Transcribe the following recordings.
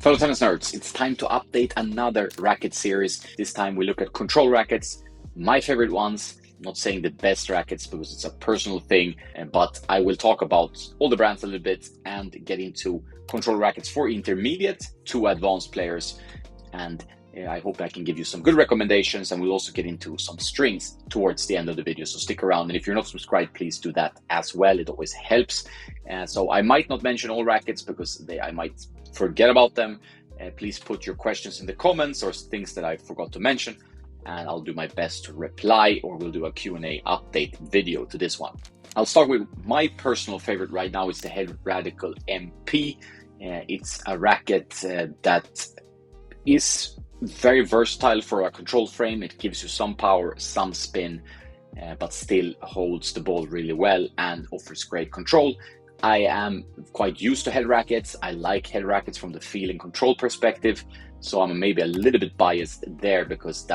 Fellow tennis nerds, it's time to update another racket series. This time we look at Control Racquets, my favorite ones. I'm not saying the best rackets because it's a personal thing, but I will talk about all the brands a little bit and get into Control Racquets for intermediate to advanced players. And I hope I can give you some good recommendations, and we'll also get into some strings towards the end of the video, so stick around. And if you're not subscribed, please do that as well. It always helps. So I might not mention all rackets because I might forget about them. Please put your questions in the comments or things that I forgot to mention, and I'll do my best to reply, or we'll do a Q&A update video to this one. I'll start with my personal favorite right now. It's the Head Radical MP. It's a racket that is very versatile for a control frame. It gives you some power, some spin, but still holds the ball really well and offers great control. I am quite used to head rackets. I like head rackets from the feel and control perspective, so I'm maybe a little bit biased there because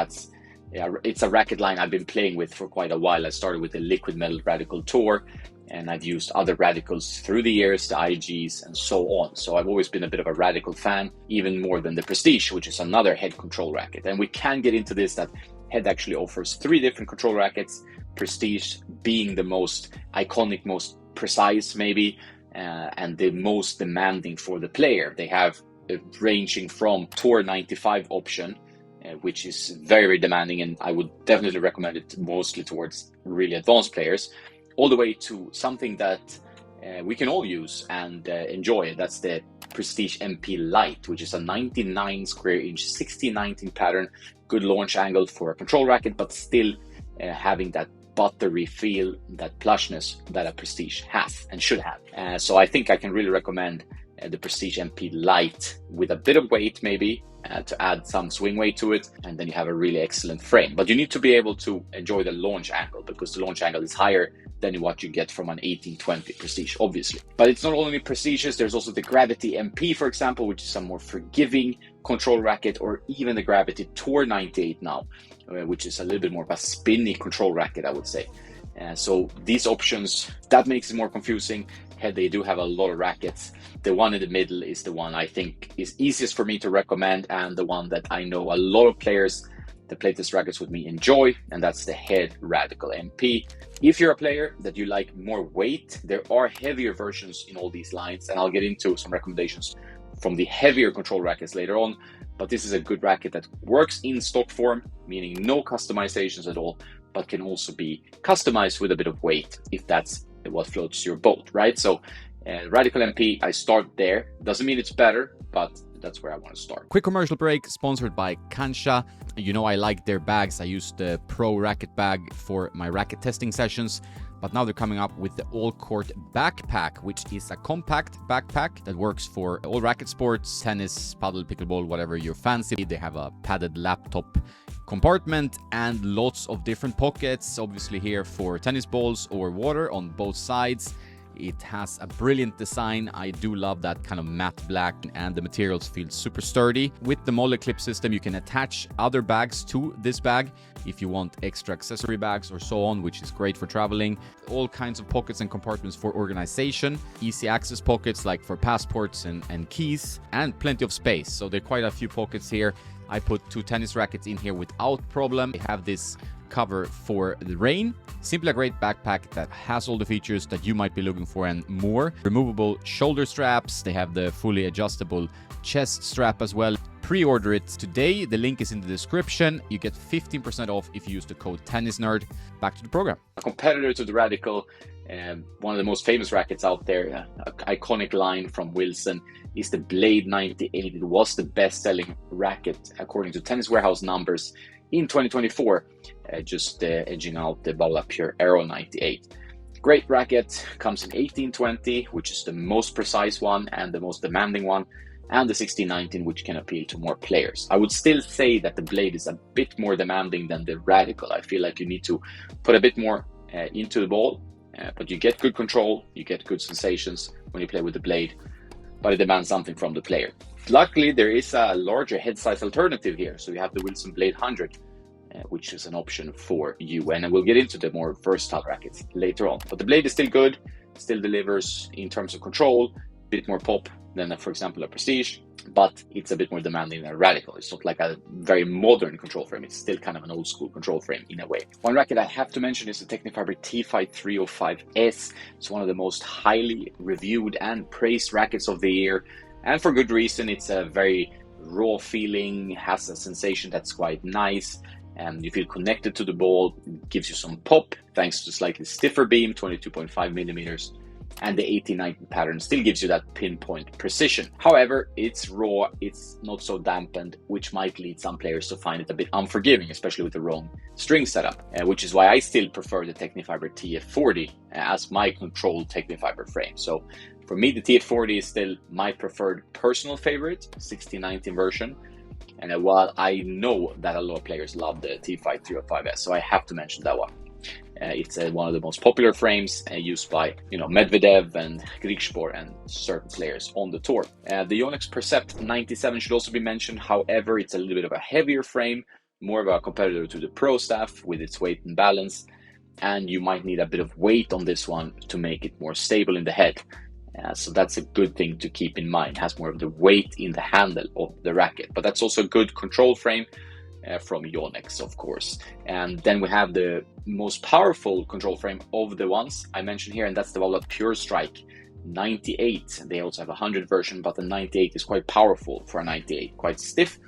it's a racket line I've been playing with for quite a while. I started with the Liquid Metal Radical Tour, and I've used other radicals through the years, the IGs and so on. So I've always been a bit of a radical fan, even more than the Prestige, which is another head control racket. And we can get into this, that Head actually offers 3 different control rackets, Prestige being the most iconic, most precise maybe, and the most demanding for the player. They have ranging from Tour 95 option, which is very, very demanding, and I would definitely recommend it mostly towards really advanced players, all the way to something that we can all use and enjoy. That's the Prestige MP Lite, which is a 99 square inch 1619 pattern, good launch angle for a control racket, but still having that buttery feel, that plushness that a Prestige has and should have. So I think I can really recommend the Prestige MP Lite with a bit of weight maybe, to add some swing weight to it, and then you have a really excellent frame. But you need to be able to enjoy the launch angle, because the launch angle is higher than what you get from an 1820 Prestige, obviously. But it's not only Prestiges, there's also the Gravity MP, for example, which is a more forgiving control racket, or even the Gravity Tour 98 now, which is a little bit more of a spinny control racket, I would say. So these options, that makes it more confusing. Head, they do have a lot of rackets. The one in the middle is the one I think is easiest for me to recommend, and the one that I know a lot of players that play these rackets with me enjoy, and that's the Head Radical MP. If you're a player that you like more weight, there are heavier versions in all these lines, and I'll get into some recommendations from the heavier control rackets later on. But this is a good racket that works in stock form, meaning no customizations at all, but can also be customized with a bit of weight if that's what floats your boat, right? So Radical MP, I start there. Doesn't mean it's better, but that's where I want to start. Quick commercial break, sponsored by Kansha. You know I like their bags. I use the Pro Racket bag for my racket testing sessions, but now they're coming up with the All Court Backpack, which is a compact backpack that works for all racket sports, tennis, paddle, pickleball, whatever you fancy. They have a padded laptop compartment and lots of different pockets, obviously here for tennis balls or water on both sides. It has a brilliant design. I do love that kind of matte black, and the materials feel super sturdy. With the Molle clip system, you can attach other bags to this bag if you want extra accessory bags or so on, which is great for traveling. All kinds of pockets and compartments for organization. Easy access pockets like for passports and keys, and plenty of space. So there are quite a few pockets here. I put 2 tennis rackets in here without problem. They have this cover for the rain. Simply a great backpack that has all the features that you might be looking for and more. Removable shoulder straps. They have the fully adjustable chest strap as well. Pre-order it today. The link is in the description. You get 15% off if you use the code TennisNerd. Back to the program. A competitor to the Radical, one of the most famous rackets out there, iconic line from Wilson, is the Blade 98. It was the best-selling racket according to Tennis Warehouse numbers in 2024, just edging out the Balla Pure Aero 98. Great racket, comes in 1820, which is the most precise one and the most demanding one, and the 1619, which can appeal to more players. I would still say that the Blade is a bit more demanding than the Radical. I feel like you need to put a bit more into the ball, but you get good control, you get good sensations when you play with the Blade, but it demands something from the player. Luckily, there is a larger head size alternative here. So you have the Wilson Blade 100, which is an option for you. And we'll get into the more versatile rackets later on. But the Blade is still good, still delivers in terms of control, a bit more pop, than, for example, a Prestige, but it's a bit more demanding than a Radical. It's not like a very modern control frame. It's still kind of an old school control frame in a way. One racket I have to mention is the Technifiber T-Fight 305S. It's one of the most highly reviewed and praised rackets of the year, and for good reason. It's a very raw feeling, has a sensation that's quite nice, and you feel connected to the ball. It gives you some pop thanks to slightly stiffer beam, 22.5 millimeters, and the 1819 pattern still gives you that pinpoint precision. However, it's raw, it's not so dampened, which might lead some players to find it a bit unforgiving, especially with the wrong string setup, which is why I still prefer the Technifiber TF40 as my controlled Technifiber frame. So for me, the TF40 is still my preferred personal favorite, 1619 version. And while I know that a lot of players love the T-Fight 305S, so I have to mention that one. It's one of the most popular frames used by Medvedev and Grigspor and certain players on the tour. The Yonex Percept 97 should also be mentioned. However, it's a little bit of a heavier frame, more of a competitor to the Pro Staff with its weight and balance, and you might need a bit of weight on this one to make it more stable in the head. So that's a good thing to keep in mind. It has more of the weight in the handle of the racket, but that's also a good control frame from Yonex, of course. And then we have the most powerful control frame of the ones I mentioned here, and that's the Valois Pure Strike 98. They also have a 100 version, but the 98 is quite powerful for a 98. Quite stiff,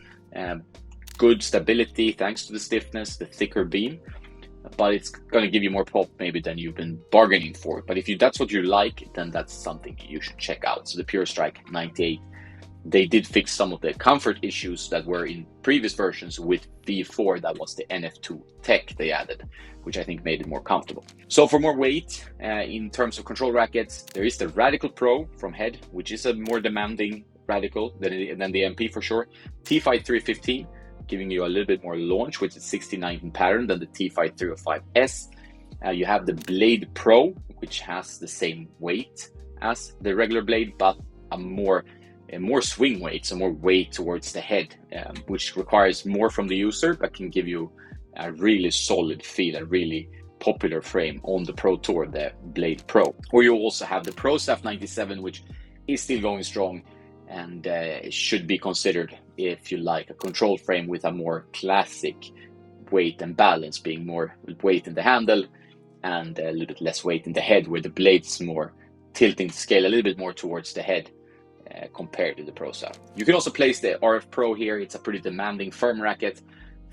good stability thanks to the stiffness, the thicker beam, but it's going to give you more pop maybe than you've been bargaining for. But if that's what you like, then that's something you should check out. So the Pure Strike 98, they did fix some of the comfort issues that were in previous versions with V4. That was the NF2 tech they added, which I think made it more comfortable. So for more weight, in terms of control rackets, there is the Radical Pro from Head, which is a more demanding Radical than the MP for sure. T-Fight 315, giving you a little bit more launch with its 1619 pattern than the T-Fight 305S. You have the Blade Pro, which has the same weight as the regular Blade, but a more swing weight, so more weight towards the head, which requires more from the user, but can give you a really solid feel, a really popular frame on the Pro Tour, the Blade Pro. Or you also have the Pro Staff 97, which is still going strong, and it should be considered if you like a control frame with a more classic weight and balance, being more weight in the handle and a little bit less weight in the head, where the blade's more tilting the scale a little bit more towards the head compared to the Pro Staff. You can also place the RF Pro here. It's a pretty demanding firm racket,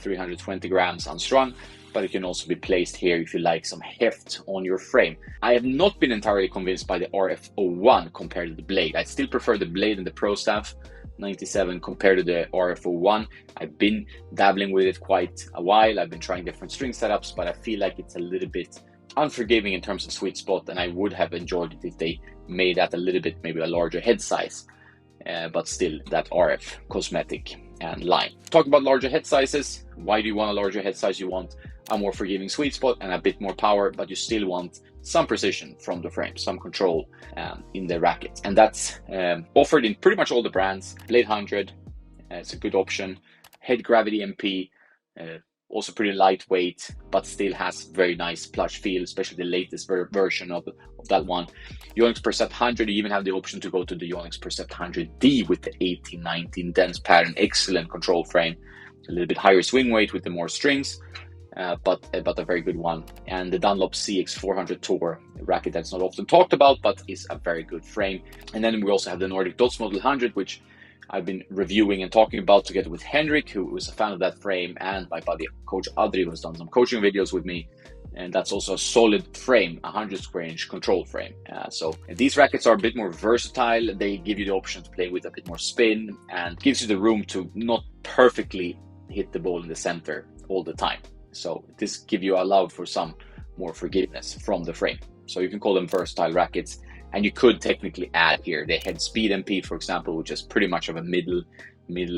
320 grams unstrung, but it can also be placed here if you like some heft on your frame. I have not been entirely convinced by the RF01 compared to the Blade. I still prefer the Blade and the Pro Staff 97 compared to the RF01. I've been dabbling with it quite a while. I've been trying different string setups, but I feel like it's a little bit unforgiving in terms of sweet spot, and I would have enjoyed it if they made that a little bit, maybe a larger head size, but still that RF cosmetic and line. Talk about larger head sizes. Why do you want a larger head size? You want a more forgiving sweet spot and a bit more power, but you still want some precision from the frame, some control in the racket, and that's offered in pretty much all the brands. Blade 100, it's a good option. Head Gravity MP, also pretty lightweight, but still has very nice plush feel, especially the latest version of that one. Yonex Percept 100, you even have the option to go to the Yonex Percept 100D with the 1819 dense pattern. Excellent control frame, a little bit higher swing weight with the more strings, but a very good one. And the Dunlop CX400 Tour, a racket that's not often talked about, but is a very good frame. And then we also have the Nordic Dots Model 100, which I've been reviewing and talking about together with Henrik, who was a fan of that frame, and my buddy Coach Adri, who has done some coaching videos with me. And that's also a solid frame, 100 square inch control frame. So these rackets are a bit more versatile. They give you the option to play with a bit more spin and gives you the room to not perfectly hit the ball in the center all the time. So this give you allowed for some more forgiveness from the frame. So you can call them versatile rackets. And you could technically add here the Head Speed MP, for example, which is pretty much of a middle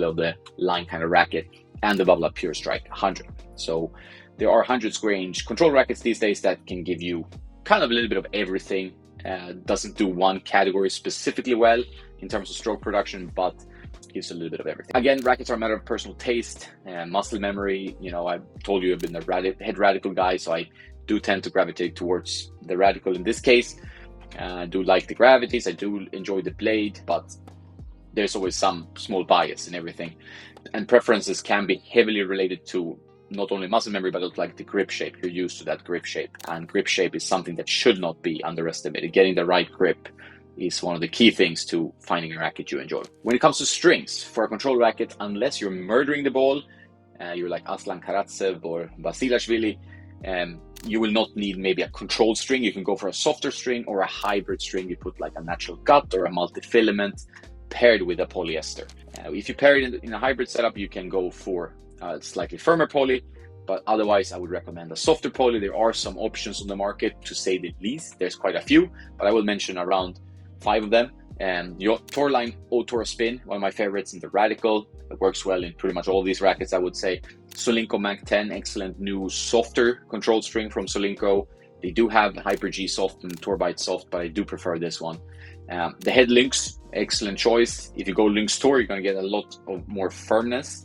of the line kind of racket, and the Valois Pure Strike 100. So there are 100 square inch control rackets these days that can give you kind of a little bit of everything. Doesn't do one category specifically well in terms of stroke production, but gives a little bit of everything. Again, rackets are a matter of personal taste, muscle memory. I told you I've been a head Radical guy, so I do tend to gravitate towards the Radical in this case. I do like the gravities, I do enjoy the Blade, but there's always some small bias in everything. And preferences can be heavily related to not only muscle memory, but also like the grip shape. You're used to that grip shape. And grip shape is something that should not be underestimated. Getting the right grip is one of the key things to finding a racket you enjoy. When it comes to strings, for a control racket, unless you're murdering the ball, you're like Aslan Karatsev or Vasilashvili, you will not need maybe a controlled string. You can go for a softer string or a hybrid string. You put like a natural gut or a multi-filament paired with a polyester. If you pair it in a hybrid setup, you can go for a slightly firmer poly, but otherwise I would recommend a softer poly. There are some options on the market, to say the least. There's quite a few, but I will mention around 5 of them. Your Tourline O-Tour Spin, one of my favorites in the Radical. It works well in pretty much all these rackets, I would say. Solinco Mac 10, excellent new softer controlled string from Solinco. They do have Hyper G Soft and Tourbite Soft, but I do prefer this one. The Head Lynx, excellent choice. If you go Lynx Tour, you're going to get a lot of more firmness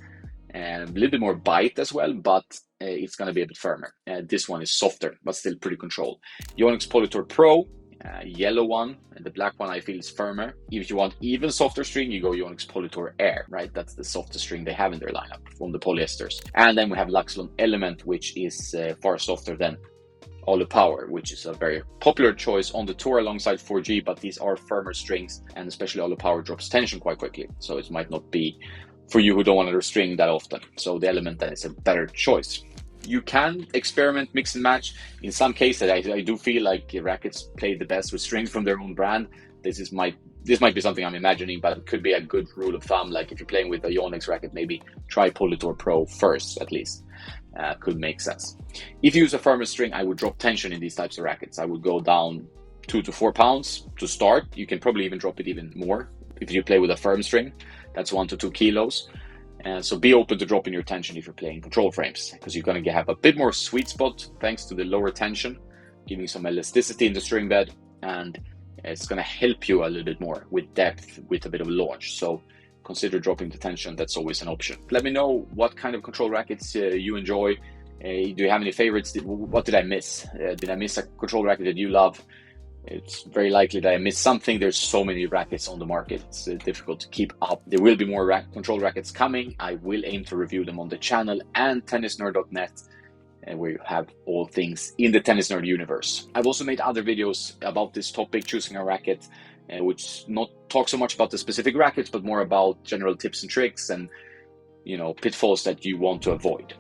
and a little bit more bite as well, but it's going to be a bit firmer. This one is softer, but still pretty controlled. Yonex Polytour Pro, yellow one, and the black one I feel is firmer. If you want even softer string, you go Yonex Polytour Air, right? That's the softest string they have in their lineup from the polyesters. And then we have Luxlon Element, which is far softer than Olu Power, which is a very popular choice on the tour alongside 4G, but these are firmer strings, and especially Olu Power drops tension quite quickly, so it might not be for you who don't want to restring that often. So the Element then is a better choice. You can experiment, mix and match. In some cases, I do feel like rackets play the best with strings from their own brand. This might be something I'm imagining, but it could be a good rule of thumb. Like if you're playing with a Yonex racket, maybe try Polytour Pro first, at least. Could make sense. If you use a firmer string, I would drop tension in these types of rackets. I would go down 2 to 4 pounds to start. You can probably even drop it even more if you play with a firm string. That's 1 to 2 kilos. So be open to dropping your tension if you're playing control frames, because you're going to have a bit more sweet spot thanks to the lower tension, giving some elasticity in the string bed, and it's going to help you a little bit more with depth with a bit of launch. So consider dropping the tension. That's always an option. Let me know what kind of control rackets you enjoy. Do you have any favorites? What did I miss? Did I miss a control racket that you love? It's very likely that I missed something. There's so many rackets on the market. It's difficult to keep up. There will be more control rackets coming. I will aim to review them on the channel and tennisnerd.net, where you have all things in the tennis nerd universe. I've also made other videos about this topic, choosing a racket, which not talk so much about the specific rackets, but more about general tips and tricks and pitfalls that you want to avoid.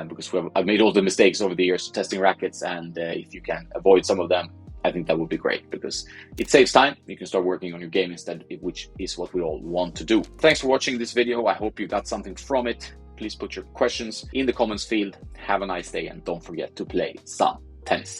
Because I've made all the mistakes over the years testing rackets, and if you can avoid some of them, I think that would be great, because it saves time. You can start working on your game instead, which is what we all want to do. Thanks for watching this video. I hope you got something from it. Please put your questions in the comments field. Have a nice day, and don't forget to play some tennis.